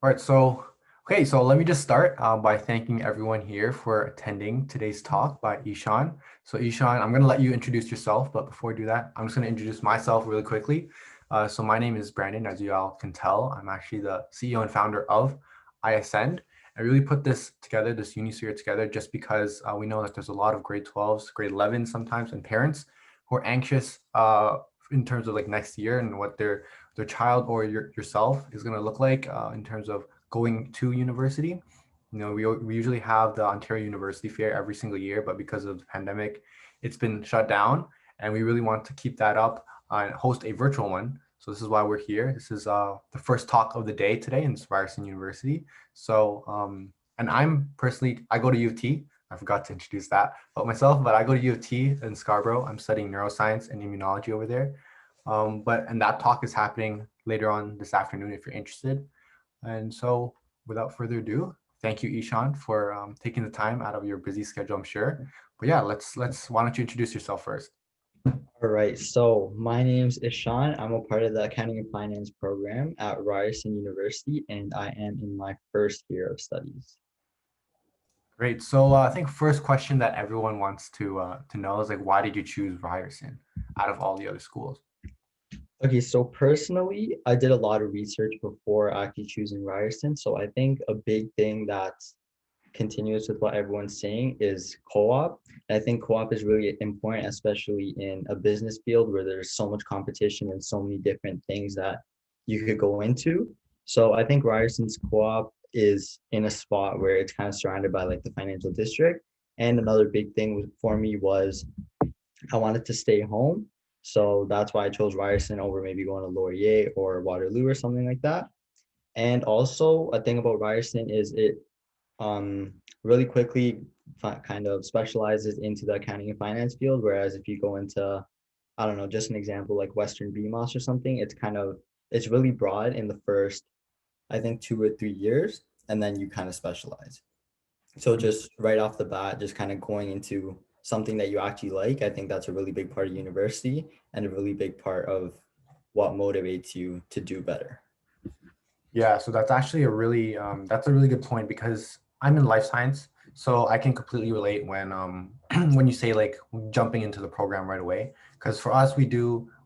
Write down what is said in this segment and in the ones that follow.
All right, so let me just start by thanking everyone here for attending today's talk by Ishan. So Ishan, I'm going to let you introduce yourself, but before I do that, I'm just going to introduce myself really quickly. So my name is Brandon, as you all can tell. I'm actually the CEO and founder of iAscend. I really put this together, this Unisphere together, just because we know that there's a lot of grade 12s, grade 11s sometimes, and parents who are anxious in terms of like next year and what their child or yourself is going to look like in terms of going to university. We usually have the Ontario University Fair every single year, but because of the pandemic, it's been shut down. And we really want to keep that up and host a virtual one. So this is why we're here. This is the first talk of the day today in Ryerson University. And I go to U of T. I forgot to introduce that about myself, but I go to U of T in Scarborough. I'm studying neuroscience and immunology over there. And that talk is happening later on this afternoon if you're interested. And so without further ado, thank you, Ishan, for taking the time out of your busy schedule, I'm sure. But yeah, why don't you introduce yourself first? All right, so my name's Ishan. I'm a part of the accounting and finance program at Ryerson University, and I am in my first year of studies. Great. So I think first question that everyone wants to know is like, why did you choose Ryerson out of all the other schools? Okay, so personally, I did a lot of research before actually choosing Ryerson. So I think a big thing that's continuous with what everyone's saying is co-op. And I think co-op is really important, especially in a business field where there's so much competition and so many different things that you could go into. So I think Ryerson's co-op is in a spot where it's kind of surrounded by like the financial district. And another big thing for me was I wanted to stay home. So that's why I chose Ryerson over maybe going to Laurier or Waterloo or something like that. And also a thing about Ryerson is it um, really quickly kind of specializes into the accounting and finance field. Whereas if you go into, I don't know, just an example like Western BMOS or something, it's really broad in the first, I think, 2 or 3 years, and then you kind of specialize. So just right off the bat, just kind of going into something that you actually like, I think that's a really big part of university and a really big part of what motivates you to do better. Yeah, so that's actually that's a really good point because I'm in life science, so I can completely relate when when you say like jumping into the program right away. Because for us, we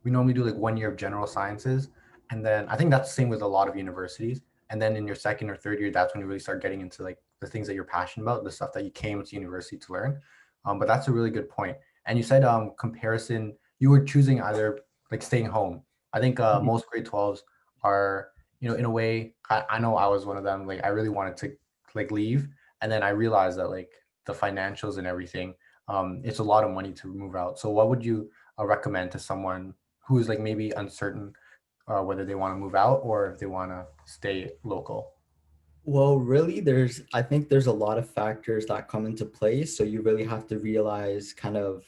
normally do like 1 year of general sciences, and then I think that's the same with a lot of universities. And then in your second or third year, that's when you really start getting into like the things that you're passionate about, the stuff that you came to university to learn. But that's a really good point. And you said comparison, you were choosing either like staying home. I think most grade 12s are in a way, I know I was one of them. Like I really wanted to like leave, and then I realized that like the financials and everything, it's a lot of money to move out. So what would you recommend to someone who is like maybe uncertain whether they want to move out or if they want to stay local? Well, really, I think there's a lot of factors that come into play. So you really have to realize kind of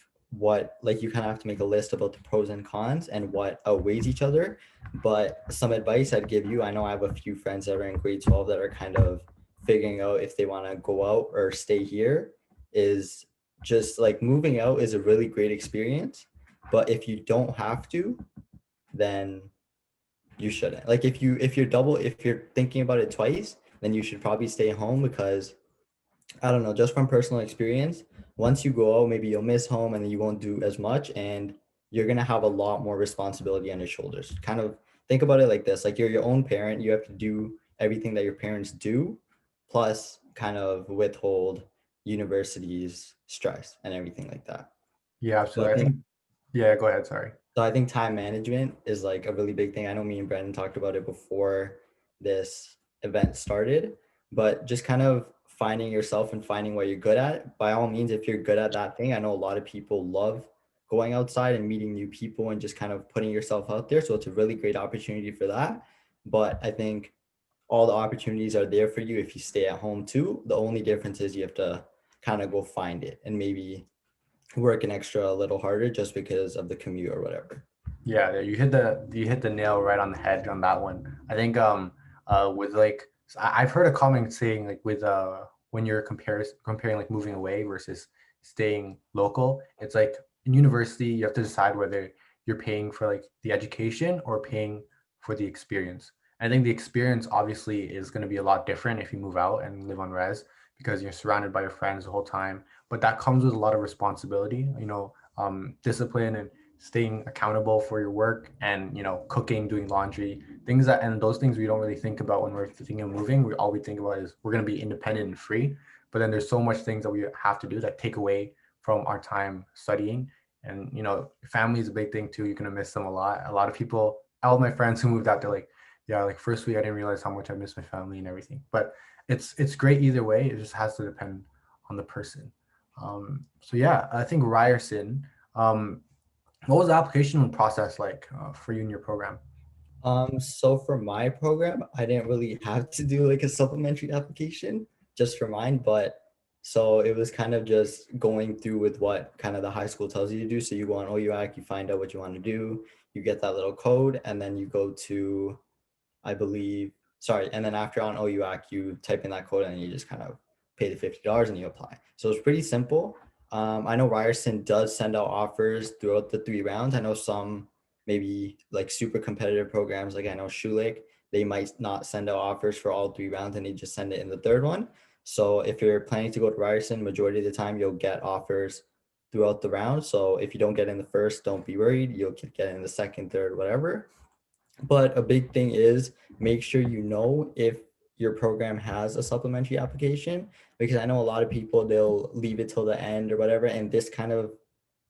like you kind of have to make a list about the pros and cons and what outweighs each other. But some advice I'd give you, I know I have a few friends that are in grade 12 that are kind of figuring out if they want to go out or stay here, is just like moving out is a really great experience. But if you don't have to, then you shouldn't. Like if you're thinking about it twice, then you should probably stay home because I don't know, just from personal experience, once you go out, maybe you'll miss home and then you won't do as much and you're gonna have a lot more responsibility on your shoulders. Kind of think about it like this, like you're your own parent, you have to do everything that your parents do, plus kind of withhold university's stress and everything like that. Yeah, So I absolutely. I think think yeah. Go ahead. Sorry. So I think time management is like a really big thing. I know me and Brandon talked about it before this event started, but just kind of finding yourself and finding what you're good at. By all means, if you're good at that thing, I know a lot of people love going outside and meeting new people and just kind of putting yourself out there. So it's a really great opportunity for that. But I think all the opportunities are there for you if you stay at home too. The only difference is you have to kind of go find it and maybe work an extra a little harder just because of the commute or whatever. Yeah, you hit the nail right on the head on that one. I think with like I've heard a comment saying like with when you're comparing like moving away versus staying local, it's like in university you have to decide whether you're paying for like the education or paying for the experience. I think the experience obviously is going to be a lot different if you move out and live on res because you're surrounded by your friends the whole time. But that comes with a lot of responsibility, discipline and staying accountable for your work and, cooking, doing laundry, things that, and those things we don't really think about when we're thinking of moving. All we think about is we're going to be independent and free. But then there's so much things that we have to do that take away from our time studying. And, family is a big thing too. You're going to miss them a lot. A lot of people, all my friends who moved out, they're like, yeah, like first week I didn't realize how much I miss my family and everything. But it's great either way. It just has to depend on the person. So yeah, I think Ryerson. What was the application process like for you in your program? So for my program, I didn't really have to do like a supplementary application just for mine, but so it was kind of just going through with what kind of the high school tells you to do. So you go on OUAC, you find out what you want to do, you get that little code, and then you go to, I believe, sorry, and then after on OUAC, you type in that code and you just kind of pay the $50 and you apply. So it's pretty simple. I know Ryerson does send out offers throughout the 3 rounds. I know some maybe like super competitive programs, like I know Schulich, they might not send out offers for all 3 rounds and they just send it in the third one. So if you're planning to go to Ryerson, majority of the time you'll get offers throughout the round. So if you don't get in the first, don't be worried. You'll get in the second, third, whatever. But a big thing is make sure you know if your program has a supplementary application, because I know a lot of people, they'll leave it till the end or whatever. And this kind of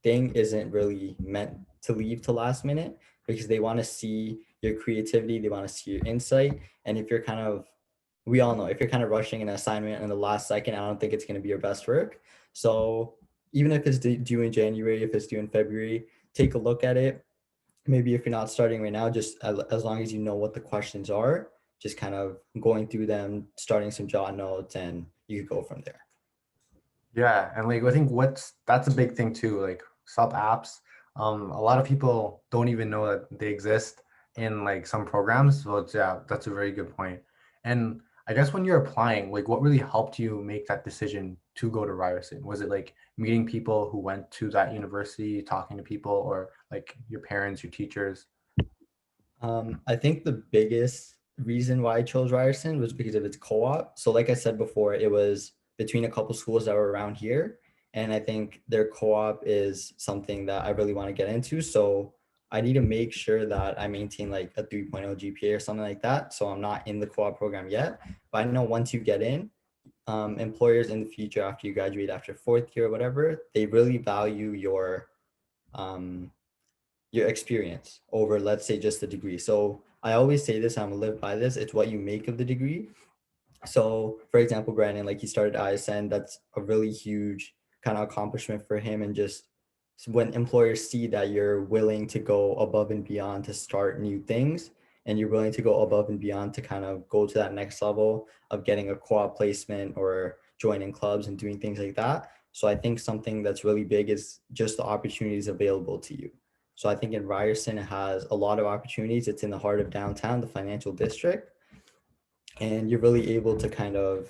thing isn't really meant to leave to last minute because they want to see your creativity, they want to see your insight. And if you're kind of, we all know if you're kind of rushing an assignment in the last second, I don't think it's going to be your best work. So even if it's due in January, if it's due in February, take a look at it. Maybe if you're not starting right now, just as long as you know what the questions are, just kind of going through them, starting some jot notes, and you could go from there. Yeah, and like I think that's a big thing too. Like sub apps, a lot of people don't even know that they exist in like some programs. So yeah, that's a very good point. And I guess when you're applying, like what really helped you make that decision to go to Ryerson? Was it like meeting people who went to that university, talking to people, or like your parents, your teachers? I think the biggest reason why I chose Ryerson was because of its co-op. So like I said before, it was between a couple schools that were around here. And I think their co-op is something that I really want to get into. So I need to make sure that I maintain like a 3.0 GPA or something like that. So I'm not in the co-op program yet. But I know once you get in, employers in the future, after you graduate, after fourth year or whatever, they really value um, your experience over, let's say, just the degree. So I always say this, I'm gonna live by this. It's what you make of the degree. So for example, Brandon, like he started iAscend, that's a really huge kind of accomplishment for him. And just when employers see that you're willing to go above and beyond to start new things, and you're willing to go above and beyond to kind of go to that next level of getting a co-op placement or joining clubs and doing things like that. So I think something that's really big is just the opportunities available to you. So I think in Ryerson, it has a lot of opportunities. It's in the heart of downtown, the financial district, and you're really able to kind of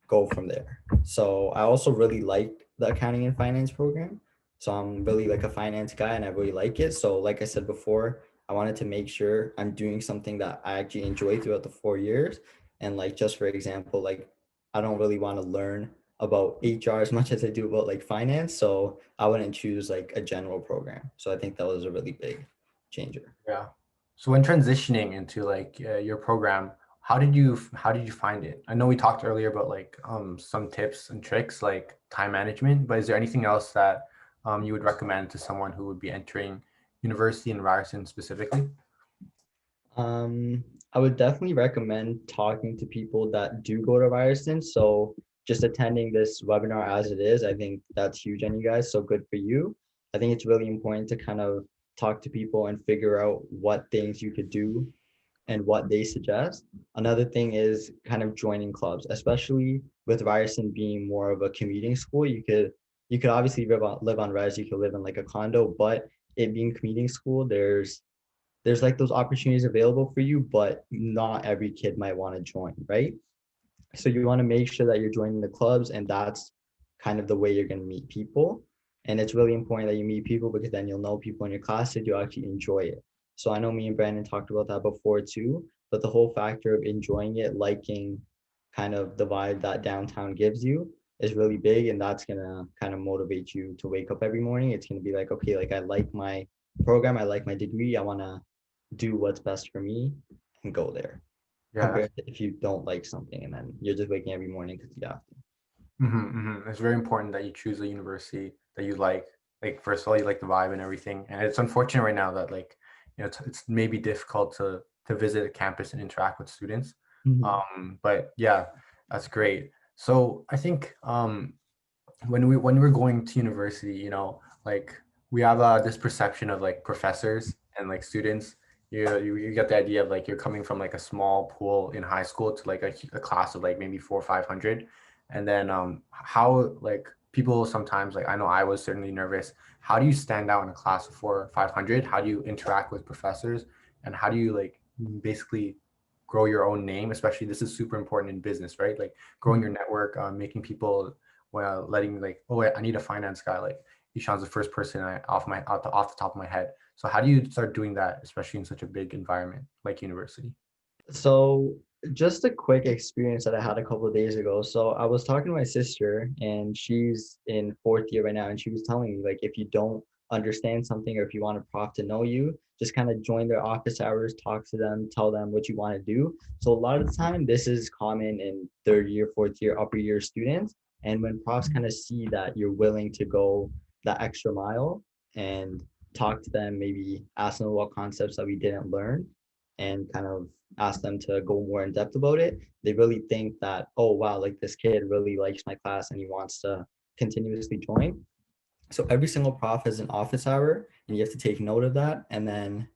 go from there. So I also really like the accounting and finance program. So I'm really like a finance guy and I really like it. So like I said before, I wanted to make sure I'm doing something that I actually enjoy throughout the 4 years. And like just for example, like I don't really want to learn about HR as much as I do about like finance. So I wouldn't choose like a general program. So I think that was a really big changer. Yeah. So when transitioning into like your program, how did you find it? I know we talked earlier about like some tips and tricks like time management, but is there anything else that you would recommend to someone who would be entering university in Ryerson specifically? Um, I would definitely recommend talking to people that do go to Ryerson. So just attending this webinar as it is, I think that's huge on you guys. So good for you. I think it's really important to kind of talk to people and figure out what things you could do and what they suggest. Another thing is kind of joining clubs, especially with Ryerson being more of a commuting school. You could obviously live on res, you could live in like a condo, but it being commuting school, there's like those opportunities available for you, but not every kid might want to join, right? So you want to make sure that you're joining the clubs, and that's kind of the way you're going to meet people. And it's really important that you meet people because then you'll know people in your class that you actually enjoy it. So I know me and Brandon talked about that before too, but the whole factor of enjoying it, liking kind of the vibe that downtown gives you is really big, and that's gonna kind of motivate you to wake up every morning. It's gonna be like, okay, like I like my program, I like my degree, I wanna do what's best for me and go there. Yeah, that's Compared to if you don't like something and then you're just waking every morning because you have to. It's very important that you choose a university that you like. Like, first of all, you like the vibe and everything. And it's unfortunate right now that, like, it's maybe difficult to visit a campus and interact with students. Mhm. But yeah, that's great. So I think when we're going to university, like, we have this perception of like professors and like students. You get the idea of like you're coming from like a small pool in high school to like a class of like maybe 400 or 500, and then how like people sometimes, like, I know I was certainly nervous. How do you stand out in a class of 400 or 500? How do you interact with professors, and how do you like basically grow your own name? Especially this is super important in business, right? Like growing your Mhm. network, making people, well, letting like, oh, I need a finance guy. Like Ishan's the first person off the top of my head. So how do you start doing that, especially in such a big environment like university? So just a quick experience that I had a couple of days ago. So I was talking to my sister and she's in fourth year right now, and she was telling me like if you don't understand something or if you want a prof to know you, just kind of join their office hours, talk to them, tell them what you want to do. So a lot of the time this is common in third year, fourth year, upper year students. And when profs kind of see that you're willing to go that extra mile and talk to them, maybe ask them about concepts that we didn't learn and kind of ask them to go more in depth about it, they really think that, oh, wow, like this kid really likes my class and he wants to continuously join. So every single prof has an office hour and you have to take note of that. And then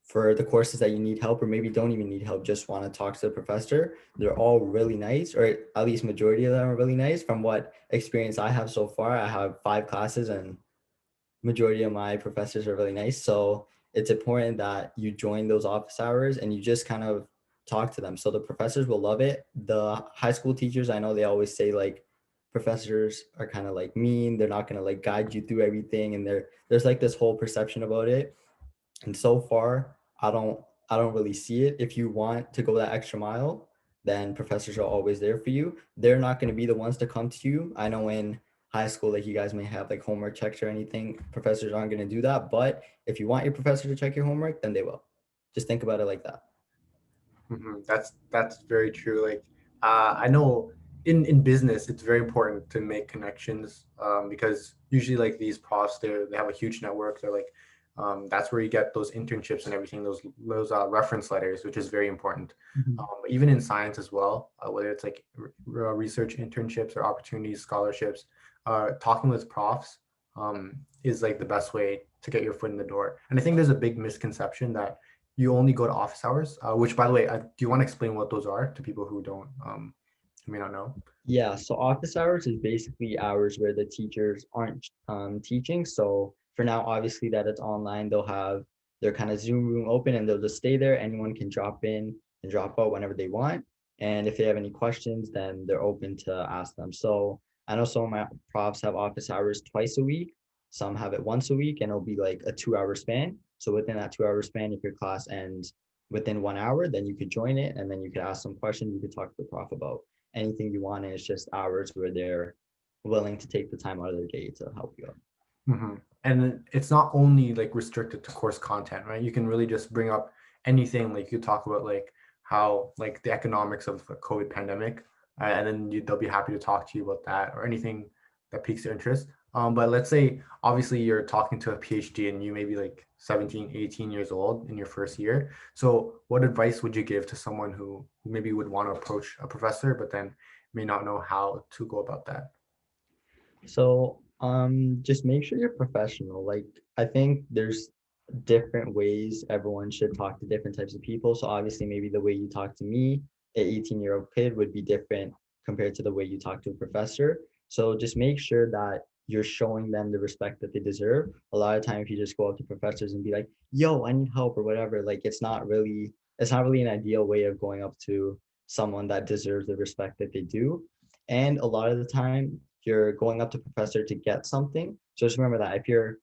for the courses that you need help or maybe don't even need help, just want to talk to the professor, they're all really nice, or at least majority of them are really nice. From what experience I have so far, I have 5 classes and majority of my professors are really nice. So it's important that you join those office hours and you just kind of talk to them. So the professors will love it. The high school teachers, I know they always say like professors are kind of like mean. They're not gonna like guide you through everything. And there's like this whole perception about it. And so far, I don't really see it. If you want to go that extra mile, then professors are always there for you. They're not going to be the ones to come to you. I know in high school, like you guys may have like homework checks or anything. Professors aren't going to do that. But if you want your professor to check your homework, then they will. Just think about it like that. That's very true. Like, I know in business, it's very important to make connections, because usually like these profs, they have a huge network. They're like, that's where you get those internships and everything, those reference letters, which is very important. Mhm. Even in science as well, whether it's like research internships or opportunities, scholarships, talking with profs is like the best way to get your foot in the door. And I think there's a big misconception that you only go to office hours, which, by the way, do you want to explain what those are to people who don't, who may not know? Yeah, so office hours is basically hours where the teachers aren't teaching. So for now, obviously that it's online, they'll have their kind of Zoom room open and they'll just stay there. Anyone can drop in and drop out whenever they want. And if they have any questions, then they're open to ask them. So I know some of my profs have office hours twice a week. Some have it once a week, and it'll be like a 2 hour span. So within that 2 hour span, if your class ends within 1 hour, then you could join it and then you could ask some questions you could talk to the prof about anything you want, and it's just hours where they're willing to take the time out of their day to help you out. And it's not only like restricted to course content, right? You can really just bring up anything. Like you talk about like how like the economics of the COVID pandemic, and then they'll be happy to talk to you about that or anything that piques their interest. But let's say obviously you're talking to a PhD and you may be like 17, 18 years old in your first year. So what advice would you give to someone who maybe would want to approach a professor, but then may not know how to go about that? So just make sure you're professional. Like I think there's different ways everyone should talk to different types of people. So obviously maybe the way you talk to me, an 18-year-old kid, would be different compared to the way you talk to a professor. So just make sure that you're showing them the respect that they deserve. A lot of time if you just go up to professors and be like, yo, I need help or whatever, like it's not really an ideal way of going up to someone that deserves the respect that they do. And a lot of the time you're going up to professor to get something. So just remember that if you're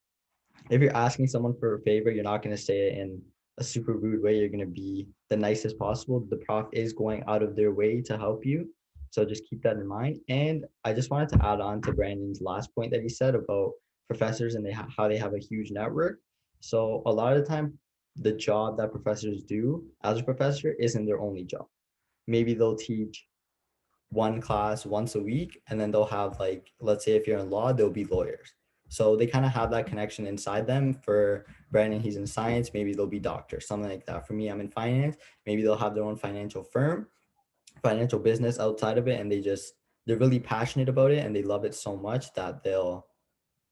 asking someone for a favor, you're not going to say it in a super rude way. You're going to be the nicest possible. The prof is going out of their way to help you. So just keep that in mind. And I just wanted to add on to Brandon's last point that he said about professors and how they have a huge network. So a lot of the time, the job that professors do as a professor isn't their only job. Maybe they'll teach one class once a week, and then they'll have, like, let's say if you're in law, they'll be lawyers. So they kind of have that connection inside them. For Brandon, he's in science, maybe they'll be doctors, something like that. For me, I'm in finance, maybe they'll have their own financial firm, financial business outside of it, and they're really passionate about it and they love it so much that they'll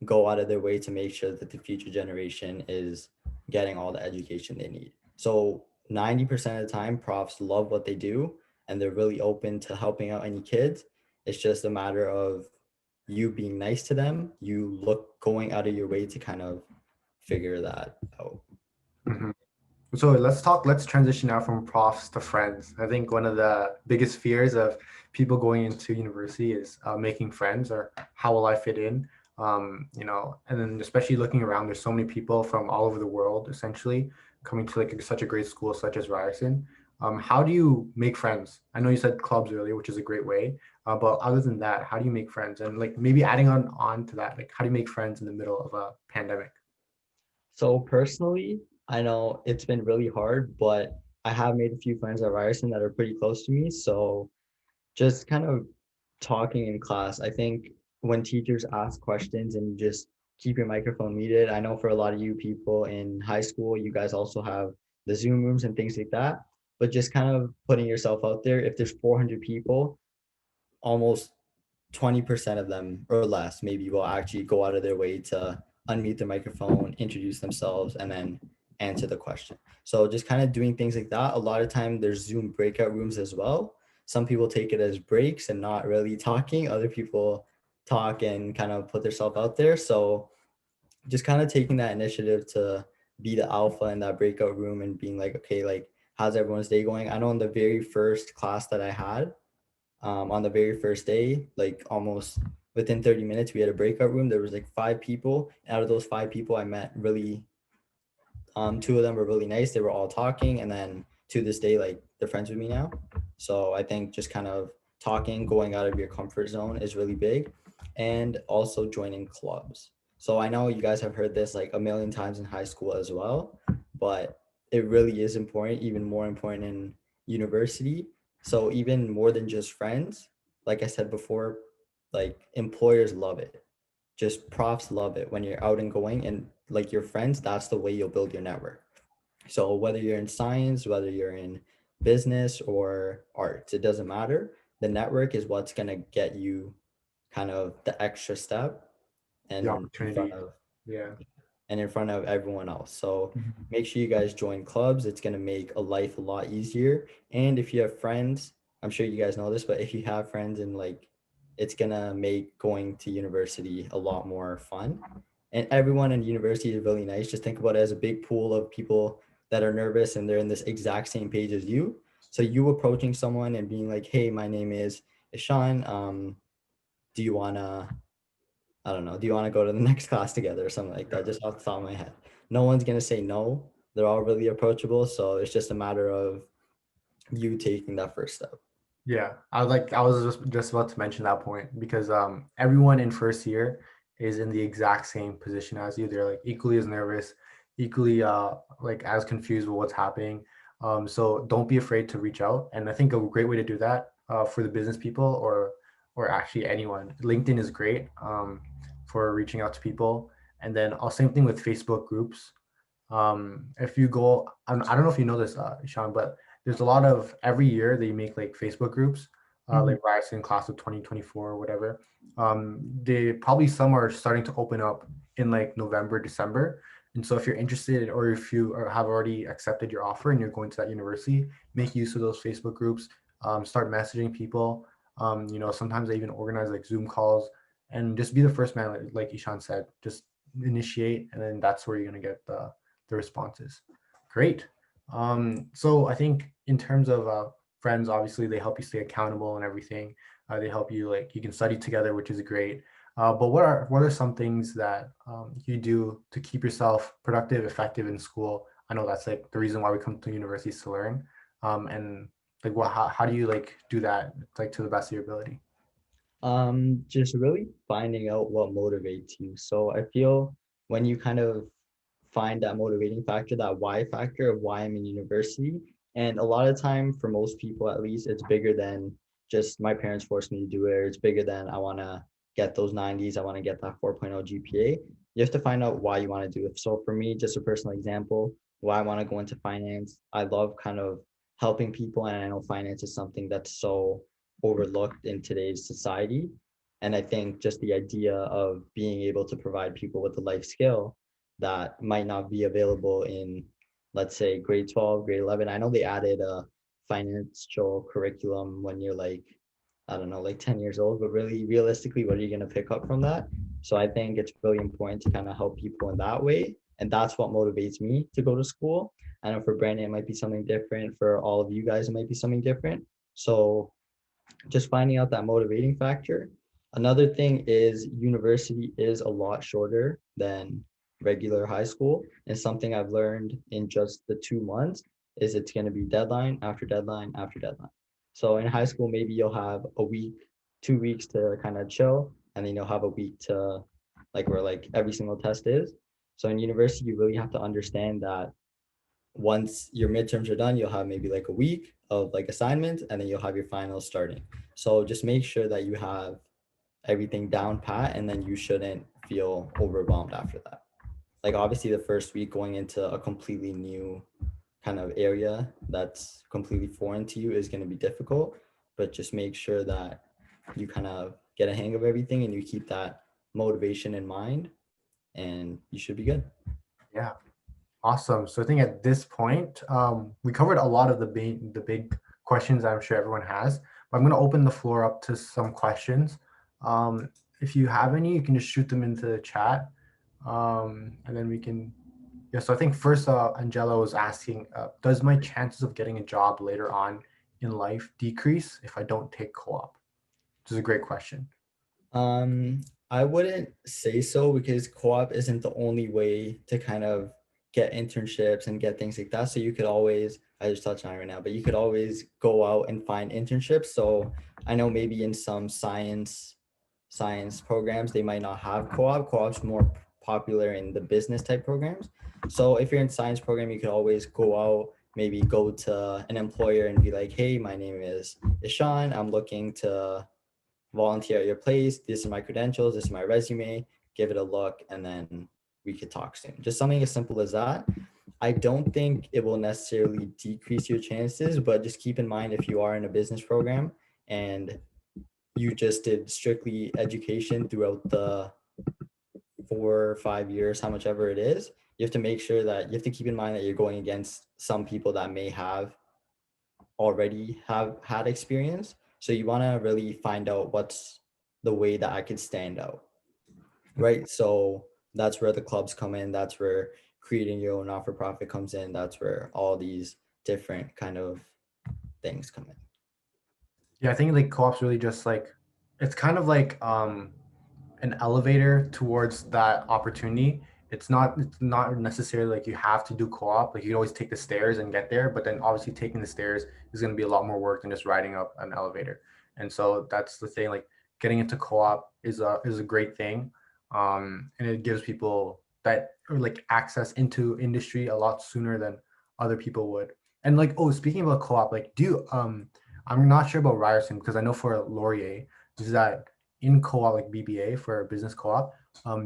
go out of their way to make sure that the future generation is getting all the education they need. So 90% of the time, profs love what they do and they're really open to helping out any kids. It's just a matter of you being nice to them, you look going out of your way to kind of figure that out. Mhm. So let's transition now from profs to friends. I think one of the biggest fears of people going into university is making friends, or how will I fit in? And then especially looking around, there's so many people from all over the world essentially coming to like such a great school such as Ryerson. How do you make friends? I know you said clubs earlier, which is a great way, but other than that, how do you make friends? And like maybe adding on to that, like how do you make friends in the middle of a pandemic? So personally, I know it's been really hard, but I have made a few friends at Ryerson that are pretty close to me. So just kind of talking in class. I think when teachers ask questions and you just keep your microphone muted, I know for a lot of you people in high school, you guys also have the Zoom rooms and things like that. But just kind of putting yourself out there. If there's 400 people, almost 20% of them or less maybe will actually go out of their way to unmute their microphone, introduce themselves, and then answer the question. So just kind of doing things like that. A lot of time there's Zoom breakout rooms as well. Some people take it as breaks and not really talking. Other people talk and kind of put themselves out there. So just kind of taking that initiative to be the alpha in that breakout room and being like, okay, like, how's everyone's day going? I know in the very first class that I had, on the very first day, like almost within 30 minutes, we had a breakout room. There was like 5 people. Out of those 5 people, I met really, 2 of them were really nice. They were all talking, and then to this day, like, they're friends with me now. So I think just kind of talking, going out of your comfort zone is really big, and also joining clubs. So I know you guys have heard this like a million times in high school as well, but it really is important, even more important in university. So even more than just friends, like I said before, like, employers love it, just profs love it when you're out and going, and like your friends, that's the way you'll build your network. So whether you're in science, whether you're in business or arts, it doesn't matter. The network is what's going to get you kind of the extra step The and in front opportunity. of Yeah. everyone else. So Mhm. make sure you guys join clubs. It's going to make a life a lot easier. And if you have friends, I'm sure you guys know this, but if you have friends, and like, it's going to make going to university a lot more fun. And everyone in university is really nice. Just think about it as a big pool of people that are nervous and they're in this exact same page as you. So you approaching someone and being like, hey, my name is Ishan. Do you want to, I don't know, do you want to go to the next class together or something like that? Just off the top of my head. No one's going to say no. They're all really approachable. So it's just a matter of you taking that first step. Yeah, I was just about to mention that point because everyone in first year is in the exact same position as you. They're like equally as nervous, equally like as confused with what's happening. So don't be afraid to reach out. And I think a great way to do that for the business people, or actually anyone, LinkedIn is great for reaching out to people. And then same thing with Facebook groups. If you go, I don't know if you know this, Sean, but there's a lot of every year they make like Facebook groups, Mhm. like Ryerson class of 2024 or whatever. They probably some are starting to open up in like November, December. And so if you're interested, or if you have already accepted your offer and you're going to that university, make use of those Facebook groups. Start messaging people. Sometimes they even organize like Zoom calls, and just be the first man, like Ishan said, just initiate, and then that's where you're gonna get the responses. Great. So I think in terms of friends, obviously they help you stay accountable and everything. They help you, like, you can study together, which is great. But what are some things that you do to keep yourself productive, effective in school? I know that's like the reason why we come to universities to learn. And like how do you like do that like to the best of your ability? Just really finding out what motivates you. So I feel when you kind of find that motivating factor, that why factor of why I'm in university, and a lot of time for most people at least, it's bigger than just my parents forced me to do it, or it's bigger than I want to get those 90s, I want to get that 4.0 GPA. You have to find out why you want to do it. So for me, just a personal example, why I want to go into finance. I love kind of helping people, and I know finance is something that's so overlooked in today's society. And I think just the idea of being able to provide people with a life skill that might not be available in, let's say, grade 12, grade 11. I know they added a financial curriculum when you're like, I don't know, like 10 years old, but really realistically, what are you going to pick up from that? So I think it's really important to kind of help people in that way. And that's what motivates me to go to school. I know for Brandon, it might be something different. For all of you guys, it might be something different. So just finding out that motivating factor. Another thing is university is a lot shorter than regular high school. And something I've learned in just the 2 months is it's going to be deadline after deadline after deadline. So in high school, maybe you'll have a week, 2 weeks to kind of chill, and then you'll have a week to like where like every single test is. So in university, you really have to understand that once your midterms are done, you'll have maybe like a week of like assignments, and then you'll have your finals starting. So just make sure that you have everything down pat, and then you shouldn't feel overwhelmed after that. Like obviously the first week going into a completely new kind of area that's completely foreign to you is going to be difficult, but just make sure that you kind of get a hang of everything and you keep that motivation in mind, and you should be good. Yeah. Awesome. So I think at this point, we covered a lot of the big questions I'm sure everyone has, but I'm going to open the floor up to some questions. If you have any, you can just shoot them into the chat, and then we can. Yeah. So I think first, Angela was asking, does my chances of getting a job later on in life decrease if I don't take co-op? Which is a great question. Um, I wouldn't say so because co-op isn't the only way to kind of get internships and get things like that. So you could always, I just touched on it right now, but you could always go out and find internships. So I know maybe in some science programs they might not have co-op. Co-op's more popular in the business type programs. So if you're in science program, you could always go out, maybe go to an employer and be like, hey, my name is Ishan. I'm looking to volunteer at your place. This is my credentials. This is my resume. Give it a look, and then we could talk soon. Just something as simple as that. I don't think it will necessarily decrease your chances, but just keep in mind if you are in a business program and you just did strictly education throughout the 4 or 5 years, how much ever it is, you have to make sure that you have to keep in mind that you're going against some people that may have already have had experience. So you want to really find out what's the way that I could stand out, right? So that's where the clubs come in. That's where creating your own not for profit comes in. That's where all these different kind of things come in. Yeah, I think like co-op's really just like it's kind of like an elevator towards that opportunity. It's not necessarily like you have to do co-op. Like you can always take the stairs and get there, but then obviously taking the stairs is going to be a lot more work than just riding up an elevator. And so that's the thing. Like getting into co-op is a great thing, and it gives people that or like access into industry a lot sooner than other people would. And like oh, speaking about co-op, like do you, I'm not sure about Ryerson because I know for Laurier is that in co-op like BBA for business co-op,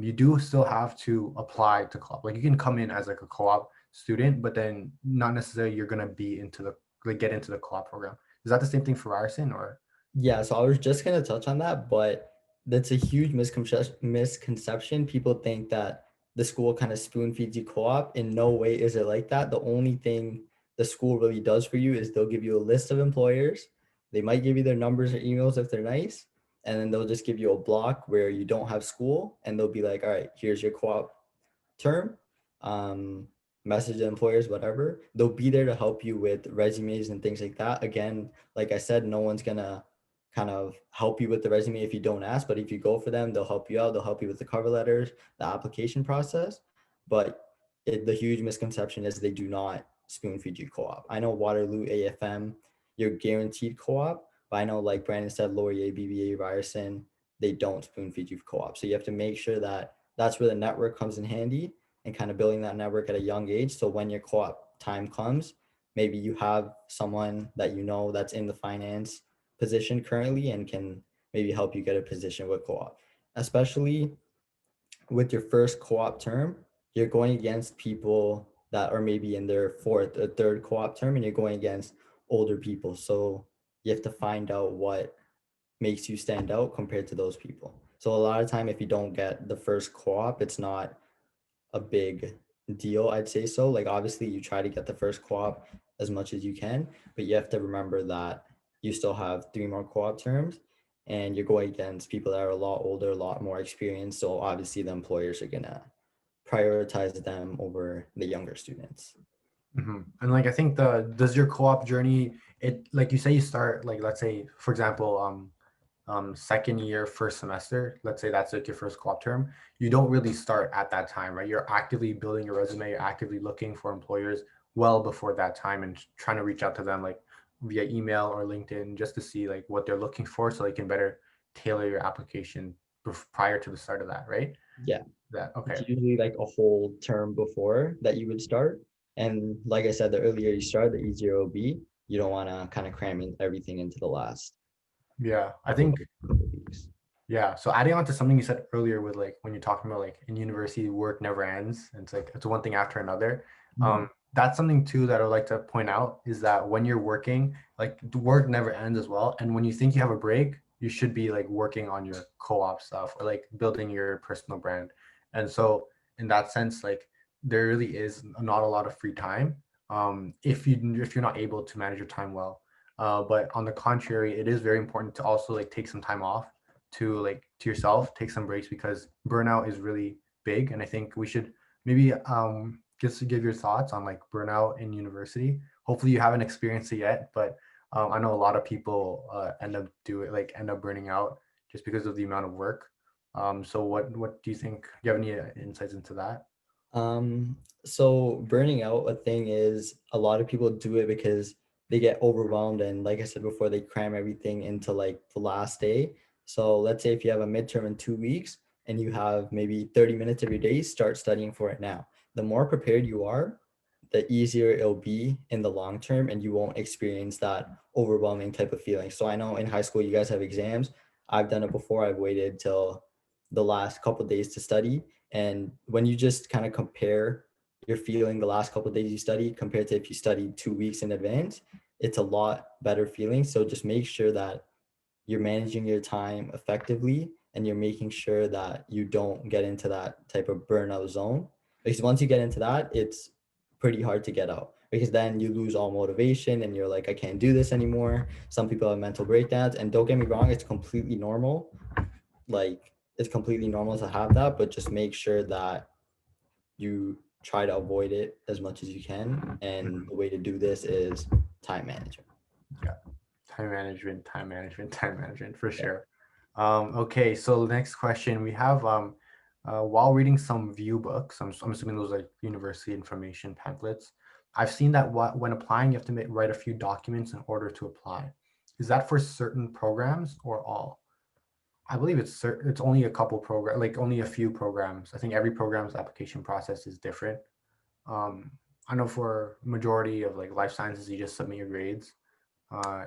you do still have to apply to co-op. Like you can come in as like a co-op student, but then not necessarily you're gonna be into the like get into the co-op program. Is that the same thing for Ryerson or? Yeah, so I was just gonna touch on that, but that's a huge misconception. People think that the school kind of spoon feeds you co-op. In no way is it like that. The only thing the school really does for you is they'll give you a list of employers. They might give you their numbers or emails if they're nice, and then they'll just give you a block where you don't have school, and they'll be like, all right, here's your co-op term, um, message the employers, whatever. They'll be there to help you with resumes and things like that. Again, like I said, no one's gonna kind of help you with the resume if you don't ask, but if you go for them, they'll help you out. They'll help you with the cover letters, the application process. But the huge misconception is they do not spoon feed you co-op. I know Waterloo, AFM, you're guaranteed co-op, but I know like Brandon said, Laurier, BBA, Ryerson, they don't spoon feed you co-op. So you have to make sure that that's where the network comes in handy and kind of building that network at a young age. So when your co-op time comes, maybe you have someone that you know that's in the finance position currently and can maybe help you get a position with co-op. Especially with your first co-op term, you're going against people that are maybe in their fourth or third co-op term and you're going against older people. So you have to find out what makes you stand out compared to those people. So a lot of time if you don't get the first co-op, it's not a big deal, I'd say so. Like obviously you try to get the first co-op as much as you can, but you have to remember that you still have 3 more co-op terms and you're going against people that are a lot older, a lot more experienced. So obviously the employers are gonna prioritize them over the younger students. And like I think the does your co-op journey, it like you say you start like let's say for example second year first semester, let's say that's like your first co-op term, you don't really start at that time, right? You're actively building your resume, you're actively looking for employers well before that time and trying to reach out to them like via email or LinkedIn just to see like what they're looking for so they can better tailor your application prior to the start of that, right? Yeah, That it's okay. usually like a whole term before that you would start. And like I said, the earlier you start, the easier it'll be. You don't want to kind of cram in everything into the last Yeah, I couple think of couple weeks. yeah. So adding on to something you said earlier with like when you're talking about like in university work never ends. It's like it's one thing after another. Mhm. That's something too that I would like to point out is that when you're working, like the work never ends as well. And when you think you have a break, you should be like working on your co-op stuff or like building your personal brand. And so in that sense, like there really is not a lot of free time if you're not able to manage your time well. But on the contrary, it is very important to also like take some time off to like to yourself, take some breaks because burnout is really big. And I think we should maybe just to give your thoughts on like burnout in university. Hopefully you haven't experienced it yet, but I know a lot of people end up burning out just because of the amount of work. So what do you think? Do you have any insights into that? So burning out, a thing is a lot of people do it because they get overwhelmed and like I said before, they cram everything into like the last day. So let's say if you have a midterm in 2 weeks and you have maybe 30 minutes of your day, start studying for it now. The more prepared you are, the easier it'll be in the long term and you won't experience that overwhelming type of feeling. So I know in high school you guys have exams. I've done it before. I've waited till the last couple of days to study. And when you just kind of compare your feeling the last couple of days you study compared to if you studied 2 weeks in advance, it's a lot better feeling. So just make sure that you're managing your time effectively and you're making sure that you don't get into that type of burnout zone. Because once you get into that, it's pretty hard to get out because then you lose all motivation and you're like, I can't do this anymore. Some people have mental breakdowns, and don't get me wrong, it's completely normal. Like, it's completely normal to have that, but just make sure that you try to avoid it as much as you can. And Mhm. the way to do this is time management. Yeah, time management, time management, time management for Yeah. sure. Okay, so the next question we have while reading some view books, I'm assuming those are university information pamphlets. I've seen that when applying, you have to write a few documents in order to apply. Is that for certain programs or all? I believe it's only a couple program, like only a few programs. I think every program's application process is different. Um, I know for majority of like life sciences, you just submit your grades.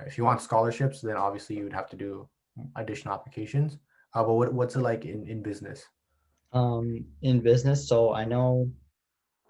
If you want scholarships, then obviously you would have to do additional applications. But what's it like in business? In business, so I know,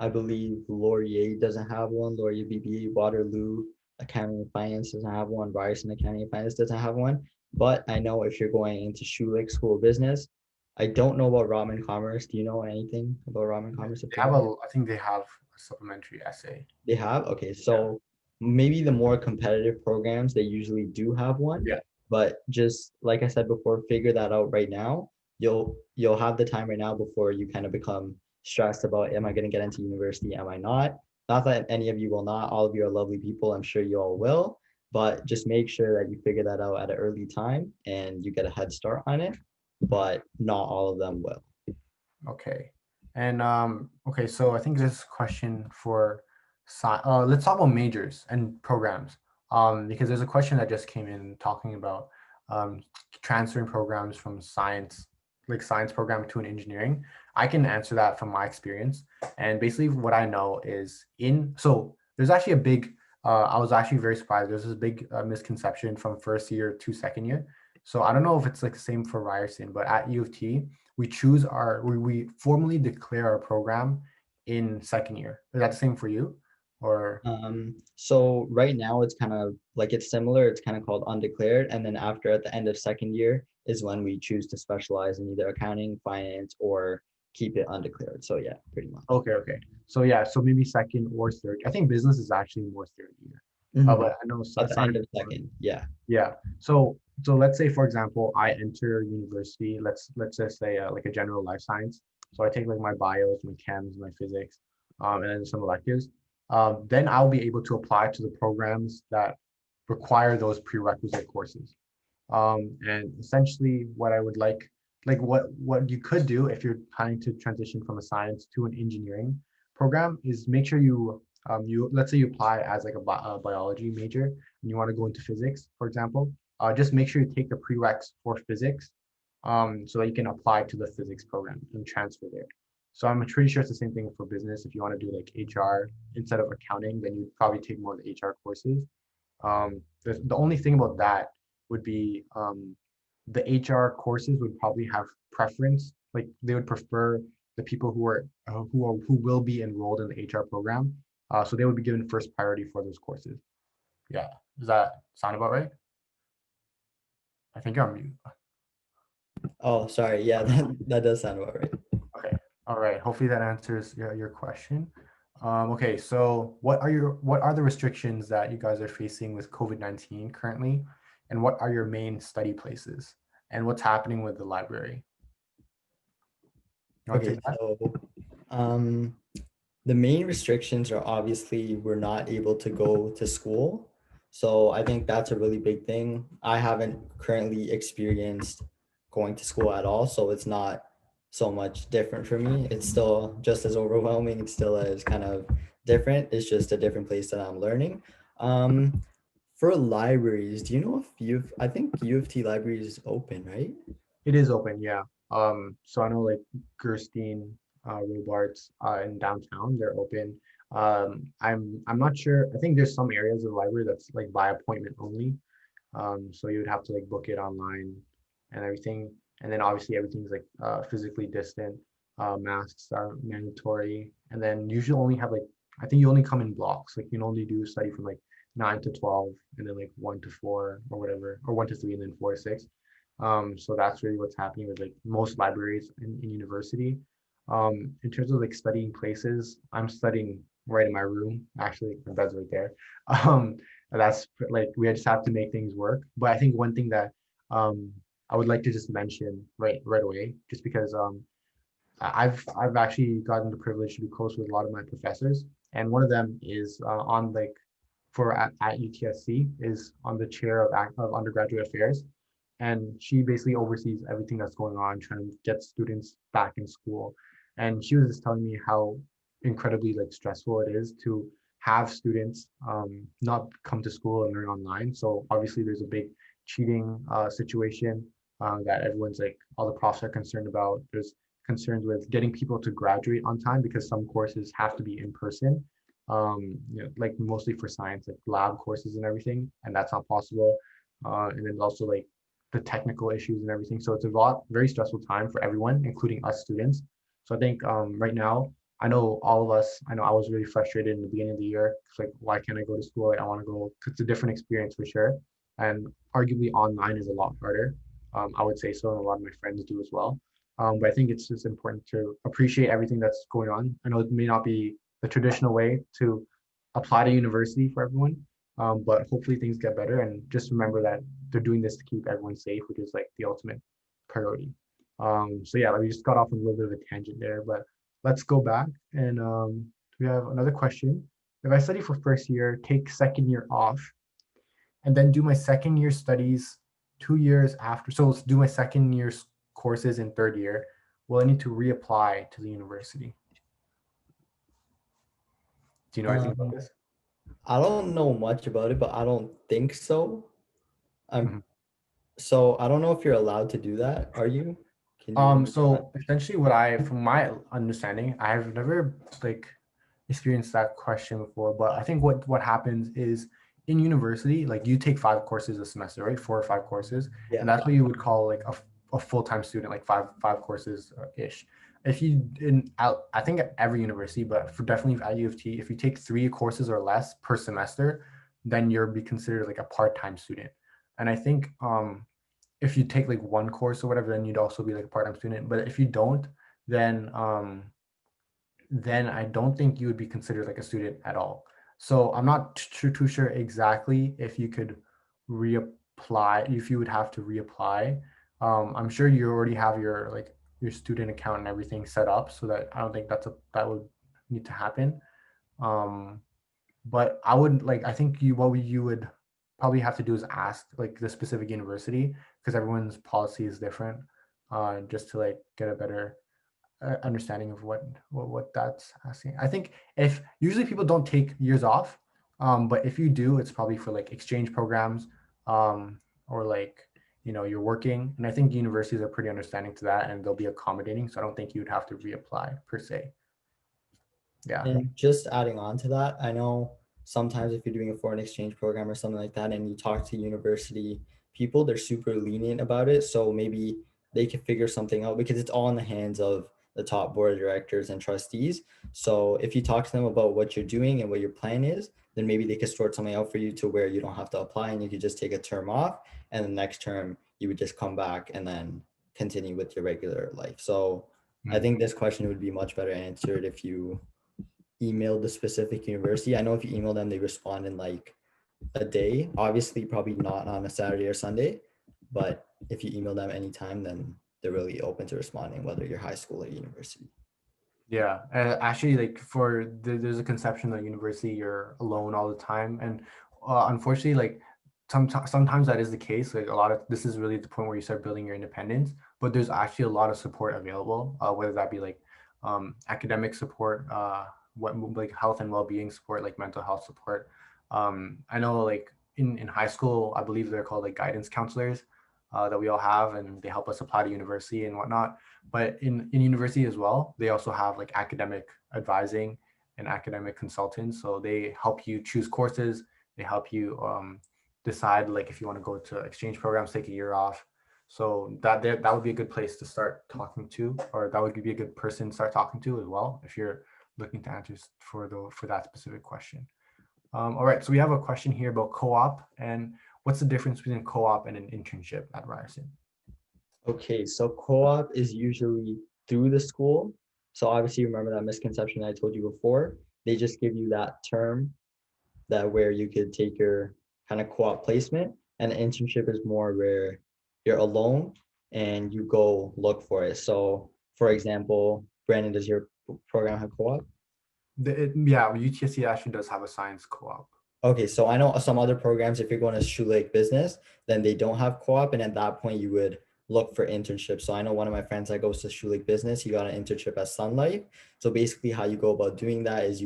I believe Laurier doesn't have one. Laurier BBA, Waterloo Accounting and Finance doesn't have one. Ryerson Accounting and Finance doesn't have one. But I know if you're going into Schulich School of Business, I don't know about Raman Commerce. Do you know anything about Raman Commerce up They to have that? I think they have a supplementary essay. They have? Okay, Yeah. so maybe the more competitive programs, they usually do have one. Yeah. But just like I said before, figure that out right now. You'll have the time right now before you kind of become stressed about, am I going to get into university? Am I not? Not that any of you will not. All of you are lovely people. I'm sure you all will. But just make sure that you figure that out at an early time and you get a head start on it. But not all of them will. Okay. And okay, so I think this question for let's talk about majors and programs. Because there's a question that just came in talking about um, transferring programs from science, like science program to an engineering. I can answer that from my experience. And basically what I know is so there's actually a big, I was actually very surprised. There's this big misconception from first year to second year. So I don't know if it's like the same for Ryerson, but at U of T, we formally declare our program in second year. Is that the same for you? Or So right now it's kind of like it's similar. It's kind of called undeclared, and then after at the end of second year is when we choose to specialize in either accounting, finance, or keep it undeclared. So yeah, pretty much. okay, okay. So yeah, so maybe second or third. I think business is actually more third year. Mhm. But I know At the end science. of second, yeah. Yeah. So let's say for example, I enter university. Let's just say like a general life science. So I take like my bios, my chems, my physics, and then some electives. Then I'll be able to apply to the programs that require those prerequisite courses. And essentially what I would like what you could do if you're planning to transition from a science to an engineering program is make sure you let's say you apply as like a biology major and you want to go into physics, for example. Just make sure you take the prereqs for physics, so that you can apply to the physics program and transfer there. So I'm pretty sure it's the same thing for business. If you want to do like HR instead of accounting, then you'd probably take more of the HR courses. The only thing about that would be the HR courses would probably have preference, like they would prefer the people who will be enrolled in the HR program. So they would be given first priority for those courses. Yeah, does that sound about right? I think you're on mute. Oh, sorry. Yeah, that does sound about right. Okay, all right. Hopefully that answers your question. Okay, so what are the restrictions that you guys are facing with COVID-19 currently, and what are your main study places, and what's happening with the library? You want to Okay, take that? so um, the main restrictions are obviously we're not able to go to school. So I think that's a really big thing. I haven't currently experienced going to school at all, so it's not so much different for me. It's still just as overwhelming. It's still as kind of different. It's just a different place that I'm learning. Um, for libraries, do you know if I think U of T library is open, right? It is open, yeah. So I know like Gerstein, Robarts, in downtown, they're open. I'm not sure. I think there's some areas of the library that's like by appointment only. So you would have to like book it online and everything. And then obviously everything's like physically distant. Masks are mandatory. And then usually only have like, I think you only come in blocks. Like you can only do study from like 9 to 12 and then like 1 to 4 or whatever, or 1 to 3 and then 4 to 6. So that's really what's happening with like most libraries in university. In terms of like studying places, I'm studying right in my room. Actually, my bed's right there. Um, that's like we just have to make things work. But I think one thing that um, I would like to just mention right away, just because I've actually gotten the privilege to be close with a lot of my professors, and one of them is on like at UTSC is on the chair of undergraduate affairs, and she basically oversees everything that's going on, trying to get students back in school. And she was just telling me how incredibly like stressful it is to have students not come to school and learn online. So obviously there's a big cheating situation that everyone's like all the profs are concerned about. There's concerns with getting people to graduate on time because some courses have to be in person, like mostly for science, like lab courses and everything, and that's not possible. And then also like the technical issues and everything. So it's very stressful time for everyone, including us students. So I think right now, I know all of us, I know I was really frustrated in the beginning of the year. It's like, why can't I go to school? Like, I want to go. It's a different experience for sure. And arguably online is a lot harder. I would say so, and a lot of my friends do as well. But I think it's just important to appreciate everything that's going on. I know it may not be the traditional way to apply to university for everyone, but hopefully things get better. And just remember that they're doing this to keep everyone safe, which is like the ultimate priority. So yeah, like we just got off on a little bit of a tangent there, but let's go back and we have another question. If I study for first year, take second year off, and then do my second year studies 2 years after, so let's do my second year's courses in third year, will I need to reapply to the university? Do you know anything about Um, this? I don't know much about it, but I don't think so. I'm Mhm. so I don't know if you're allowed to do that. Are you? Can you answer that? So essentially from my understanding, I have never like experienced that question before, but I think what happens is in university, like you take 5 courses a semester, right? 4 or 5 courses, and Yeah. that's what you would call like a full-time student, like five courses ish. If you I think at every university, but for definitely at U of T, if you take 3 courses or less per semester, then you're be considered like a part-time student. And I think if you take like 1 course or whatever, then you'd also be like a part-time student. But if you don't, then then I don't think you would be considered like a student at all. So I'm not too sure exactly if you could reapply, if you would have to reapply. I'm sure you already have your student account and everything set up, so that I don't think that would need to happen. Um, but I would like I think you would probably have to do is ask like the specific university because everyone's policy is different, just to like get a better understanding of what that's asking. I think if usually people don't take years off, but if you do, it's probably for like exchange programs, or like you're working, and I think universities are pretty understanding to that, and they'll be accommodating. So I don't think you'd have to reapply per se. Yeah. And just adding on to that, I know sometimes if you're doing a foreign exchange program or something like that, and you talk to university people, they're super lenient about it. So maybe they can figure something out because it's all in the hands of the top board of directors and trustees. So if you talk to them about what you're doing and what your plan is, then maybe they could sort something out for you to where you don't have to apply and you could just take a term off. And the next term, you would just come back and then continue with your regular life. So I Mhm. think this question would be much better answered if you emailed the specific university. I know if you email them, they respond in like a day. Obviously, probably not on a Saturday or Sunday, but if you email them anytime, then they're really open to responding, whether you're high school or university. Yeah, actually, like there's a conception that university you're alone all the time, and unfortunately, like sometimes that is the case. Like a lot of this is really the point where you start building your independence. But there's actually a lot of support available, whether that be like academic support, what like health and well-being support, like mental health support. I know like in high school, I believe they're called like guidance counselors that we all have, and they help us apply to university and whatnot. But in university as well, they also have like academic advising and academic consultants. So they help you choose courses. They help you decide like if you want to go to exchange programs, take a year off. So that would be a good place to start talking to, or that would be a good person to start talking to as well if you're looking to answer for that specific question. All right, so we have a question here about co-op, and what's the difference between co-op and an internship at Ryerson? Okay, so co-op is usually through the school. So obviously, remember that misconception I told you before. They just give you that term that where you could take your kind of co-op placement, and the internship is more where you're alone and you go look for it. So, for example, Brandon, does your program have co-op? Yeah, UTSC actually does have a science co-op. Okay, so I know some other programs, if you're going to Shoe Lake Business, then they don't have co-op, and at that point you would look for internships. So I know one of my friends that goes to Shoe Lake Business, he got an internship at Sun Life. So basically, how you go about doing that is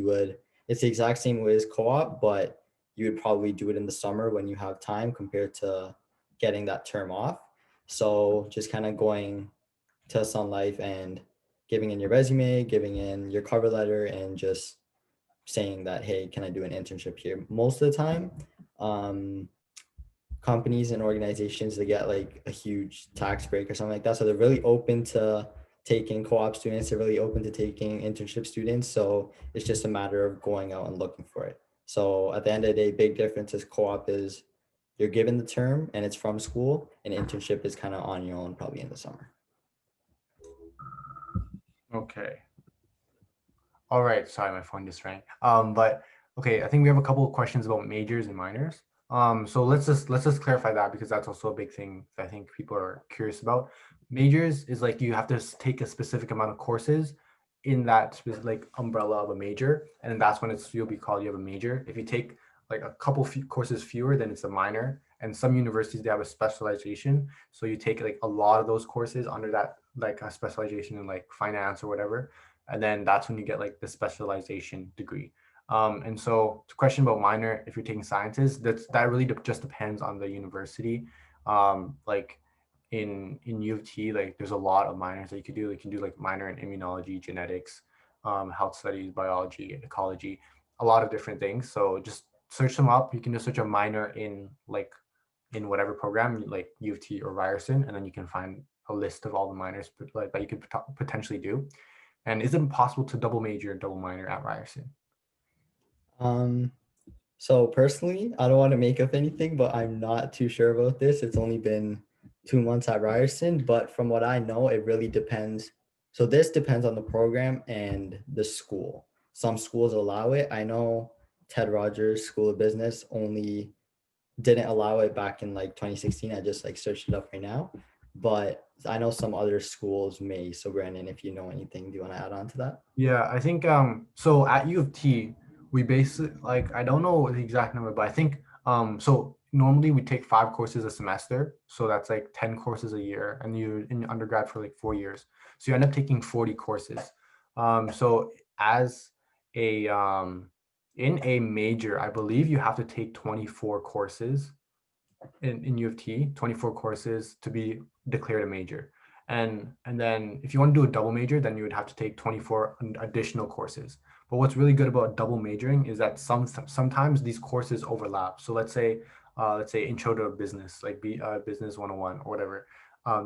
it's the exact same way as co-op, but you would probably do it in the summer when you have time compared to getting that term off. So just kind of going to Sun Life and giving in your resume, giving in your cover letter, and just saying that, hey, can I do an internship here? Most of the time, um, companies and organizations, they get like a huge tax break or something like that. So they're really open to taking co-op students. They're really open to taking internship students. So it's just a matter of going out and looking for it. So at the end of the day, big difference is co-op is you're given the term and it's from school, and internship is kind of on your own, probably in the summer. Okay. All right. Sorry, my phone just rang. But okay, I think we have a couple of questions about majors and minors. So let's just clarify that because that's also a big thing that I think people are curious about. Majors is like you have to take a specific amount of courses in that specific like umbrella of a major, and then that's when you'll be called you have a major. If you take like a couple few courses fewer, then it's a minor. And some universities they have a specialization, so you take like a lot of those courses under that like a specialization in like finance or whatever, and then that's when you get like the specialization degree. And so to question about minor, if you're taking sciences, that really just depends on the university. Like in U of T, like there's a lot of minors that you could do. You can do like minor in immunology, genetics, health studies, biology, ecology, a lot of different things. So just search them up. You can just search a minor in like in whatever program like U of T or Ryerson, and then you can find a list of all the minors like that you could potentially do. And is it possible to double major and double minor at Ryerson? Um, so personally, I don't want to make up anything, but I'm not too sure about this. It's only been 2 months at Ryerson, but from what I know, it really depends. So this depends on the program and the school. Some schools allow it. I know Ted Rogers School of Business only didn't allow it back in like 2016. I just like searched it up right now, but I know some other schools may. So Brandon, if you know anything, do you want to add on to that? Yeah, I think so at U of T, we basically like I don't know the exact number, but I think so normally we take 5 courses a semester. So that's like 10 courses a year, and you're in undergrad for like 4 years. So you end up taking 40 courses. So as a in a major, I believe you have to take 24 courses in U of T, 24 courses to be declared a major. And then if you want to do a double major, then you would have to take 24 additional courses. But what's really good about double majoring is that sometimes these courses overlap. So let's say intro to business, like business 101 or whatever.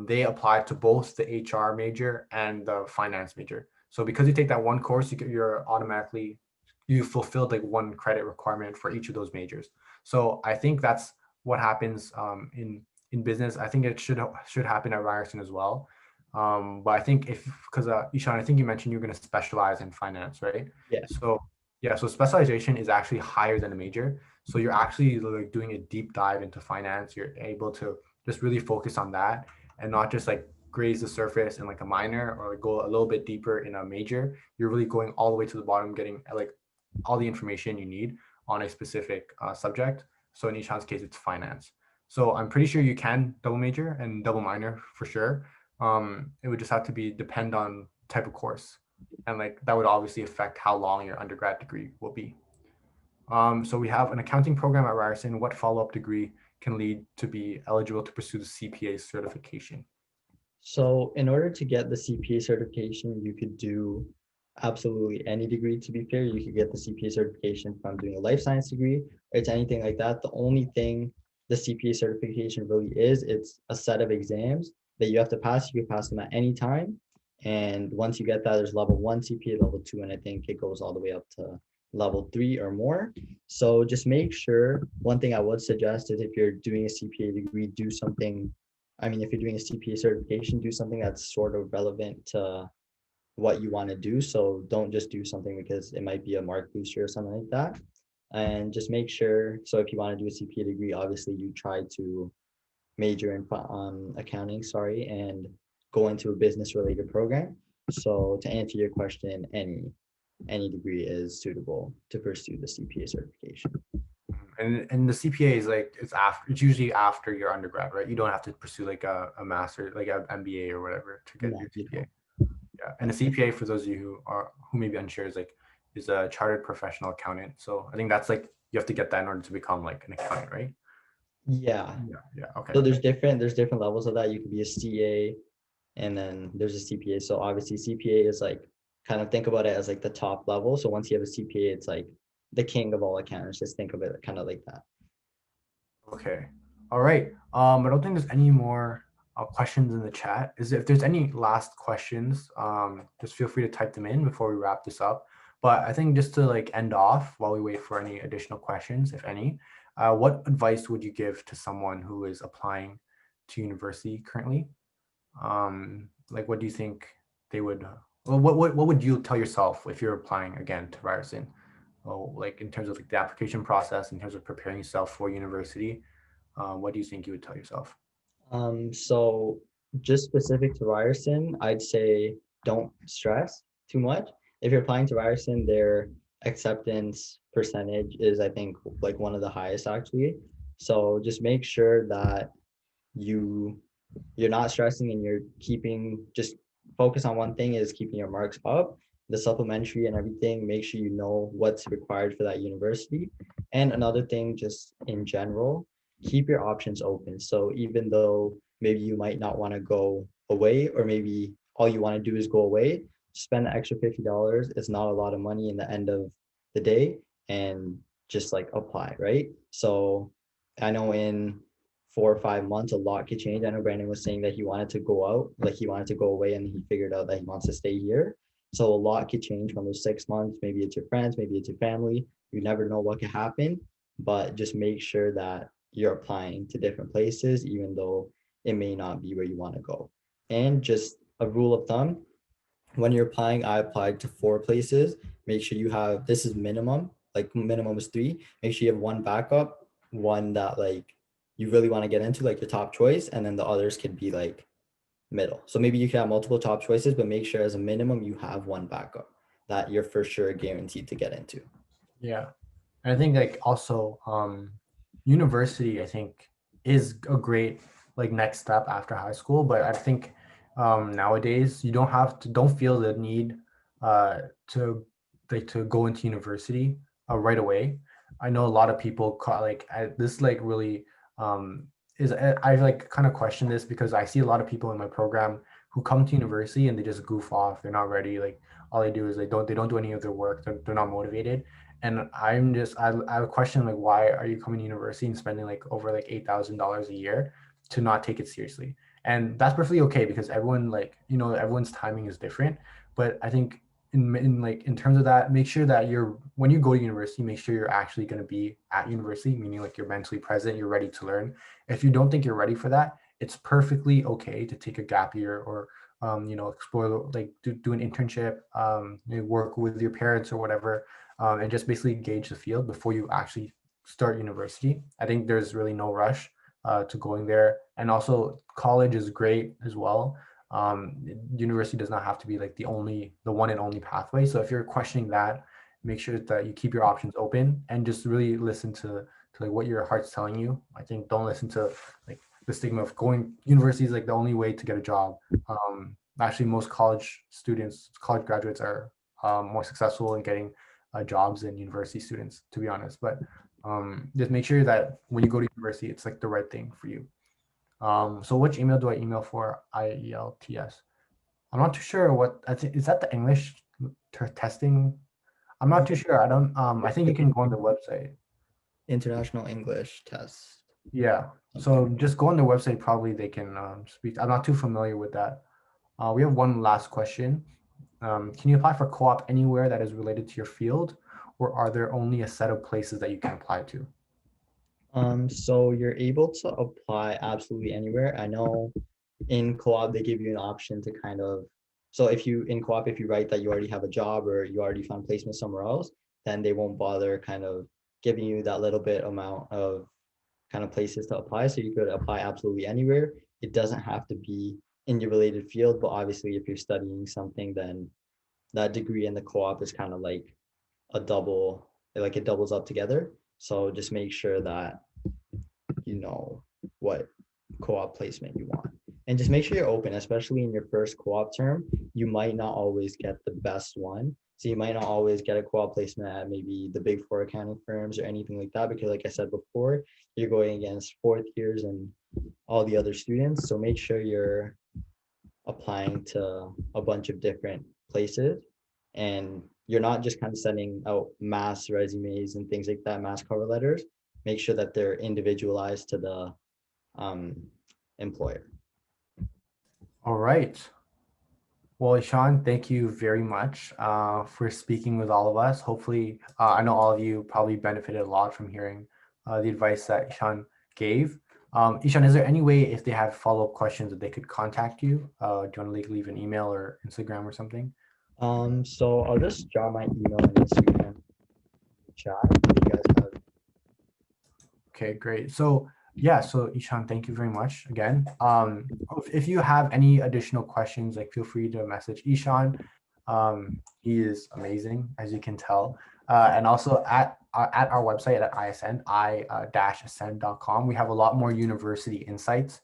They apply to both the HR major and the finance major. So because you take that one course, you're automatically you fulfilled like one credit requirement for each of those majors. So I think that's what happens in business. I think it should happen at Ryerson as well. But I think if because Ishan, I think you mentioned you're going to specialize in finance, right? Yeah. So yeah, so specialization is actually higher than a major. So you're actually like doing a deep dive into finance. You're able to just really focus on that and not just like graze the surface in like a minor or like go a little bit deeper in a major. You're really going all the way to the bottom, getting like all the information you need on a specific subject. So in Ishan's case, it's finance. So I'm pretty sure you can double major and double minor for sure. It would just have to be depend on type of course, and like that would obviously affect how long your undergrad degree will be. So we have an accounting program at Ryerson. What follow-up degree can lead to be eligible to pursue the CPA certification? So in order to get the CPA certification, you could do absolutely any degree. To be fair, you could get the CPA certification from doing a life science degree, or it's anything like that. The only thing the CPA certification really is, it's a set of exams that you have to pass. You can pass them at any time. And once you get that, there's level one CPA, level two, and I think it goes all the way up to level three or more. So just make sure, one thing I would suggest is if you're doing a CPA degree, do something. I mean, if you're doing a CPA certification, do something that's sort of relevant to what you want to do. So don't just do something because it might be a mark booster or something like that. And just make sure. So if you want to do a CPA degree, obviously you try to major in accounting, sorry, and go into a business related program. So to answer your question, any degree is suitable to pursue the CPA certification. And the CPA is like it's usually after your undergrad, right? You don't have to pursue like a master, like an MBA or whatever to get No, your you CPA. don't. Yeah, and a CPA for those of you who may be unsure is a chartered professional accountant. So I think that's like you have to get that in order to become like an accountant, right? Yeah. Yeah, yeah, okay. So there's different levels of that. You could be a CA, and then there's a CPA. So obviously CPA is like, kind of think about it as like the top level. So once you have a CPA, it's like the king of all accountants. Just think of it kind of like that. Okay. All right. I don't think there's any more questions in the chat. If there's any last questions, just feel free to type them in before we wrap this up. But I think just to like end off while we wait for any additional questions, if any, what advice would you give to someone who is applying to university currently? Like, what do you think they would? Well, what would you tell yourself if you're applying again to Ryerson? Oh, like in terms of like the application process, in terms of preparing yourself for university, what do you think you would tell yourself? So just specific to Ryerson, I'd say don't stress too much. If you're applying to Ryerson, their acceptance percentage is, I think, like one of the highest actually. So just make sure that you you're not stressing and you're keeping just focus on one thing is keeping your marks up the supplementary and everything, make sure you know what's required for that university. And another thing, just in general, keep your options open. So even though maybe you might not want to go away, or maybe all you want to do is go away, spend the extra $50. It's not a lot of money in the end of the day, and just like apply, right? So I know in 4 or 5 months, a lot could change. I know Brandon was saying that he wanted to go out, like he wanted to go away, and he figured out that he wants to stay here. So a lot could change from those 6 months. Maybe it's your friends, maybe it's your family. You never know what could happen, but just make sure that you're applying to different places, even though it may not be where you want to go. And just a rule of thumb, when you're applying, I applied to 4 places. Make sure you have, this is minimum, like minimum is 3. Make sure you have one backup, one that like you really want to get into, like your top choice, and then the others could be like middle. So maybe you can have multiple top choices, but make sure as a minimum you have one backup that you're for sure guaranteed to get into. Yeah. And I think like also university I think is a great like next step after high school, but I think nowadays you don't feel the need uh to to go into university right away. I know a lot of people this like really um I like kind of question this because I see a lot of people in my program who come to university and they just goof off. They're not ready. Like all they do is they don't do any of their work. They're not motivated, and I question like why are you coming to university and spending like over like $8,000 a year to not take it seriously? And that's perfectly okay because everyone like everyone's timing is different. But I think in terms of that, make sure that you're when you go to university, make sure you're actually going to be at university, meaning like you're mentally present, you're ready to learn. If you don't think you're ready for that, it's perfectly okay to take a gap year or explore like do an internship, work with your parents or whatever, and just basically gauge the field before you actually start university. I think there's really no rush to going there. And also, college is great as well. University does not have to be like the one and only pathway. So if you're questioning that, make sure that you keep your options open and just really listen to like what your heart's telling you. I think don't listen to like the stigma of going university is like the only way to get a job. Actually, most college graduates are more successful in getting jobs than university students, to be honest. But just make sure that when you go to university, it's like the right thing for you. So which email do I email for IELTS? I'm not too sure what I think is that the English testing. I'm not too sure. I don't. I think you can go on the website. International English test. Yeah. Okay. So just go on the website. Probably they can speak. I'm not too familiar with that. We have one last question. Can you apply for co-op anywhere that is related to your field, or are there only a set of places that you can apply to? So you're able to apply absolutely anywhere. I know in co-op they give you an option to kind of, so if you in co-op, if you write that you already have a job or you already found placement somewhere else, then they won't bother kind of giving you that little bit amount of kind of places to apply. So you could apply absolutely anywhere. It doesn't have to be in your related field, but obviously if you're studying something, then that degree in the co-op is kind of like a double, like it doubles up together. So just make sure that you know what co-op placement you want, and just make sure you're open, especially in your first co-op term. You might not always get the best one, so you might not always get a co-op placement at maybe the big four accounting firms or anything like that, because like I said before, you're going against fourth years and all the other students. So make sure you're applying to a bunch of different places, and you're not just kind of sending out mass resumes and things like that, mass cover letters. Make sure that they're individualized to the um, employer. All right. Well, Sean, thank you very much for speaking with all of us. Hopefully, I know all of you probably benefited a lot from hearing the advice that Ishan gave. Ishan, is there any way if they have follow-up questions that they could contact you? Do you want to leave an email or Instagram or something? So I'll just drop my email in the Instagram chat. If you guys have. Okay, great. So yeah, so Ishan, thank you very much again. If you have any additional questions, like feel free to message Ishan. He is amazing, as you can tell. And also at our website at iAscend, i-ascend.com, we have a lot more university insights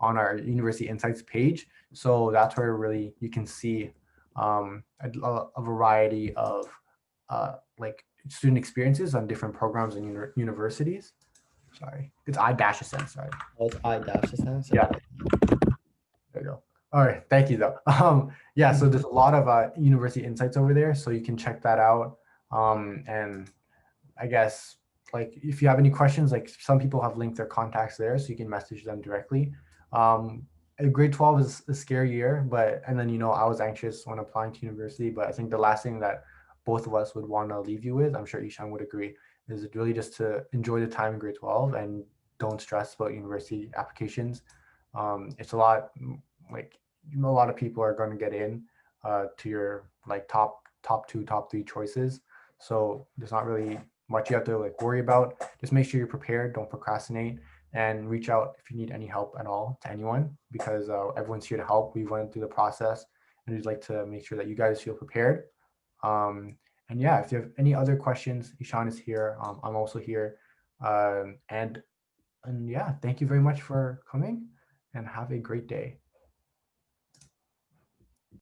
on our university insights page. So that's where really you can see a variety of like student experiences on different programs and universities. Sorry, it's iAscend. Sorry. Oh, it's iAscend. Yeah, Okay. there you go. All right, thank you though. Yeah, so there's a lot of university insights over there, so you can check that out. And I guess like if you have any questions, like some people have linked their contacts there, so you can message them directly. Um, Grade 12 is a scary year, but and then I was anxious when applying to university, but I think the last thing that both of us would want to leave you with, I'm sure Ishan would agree, is really just to enjoy the time in grade 12 and don't stress about university applications. It's a lot like a lot of people are going to get in to your like top two, top three choices. So there's not really much you have to like worry about. Just make sure you're prepared, don't procrastinate, and reach out if you need any help at all to anyone because everyone's here to help. We went through the process and we'd like to make sure that you guys feel prepared. Um, and yeah, if you have any other questions, Ishan is here. I'm also here. And yeah, thank you very much for coming and have a great day.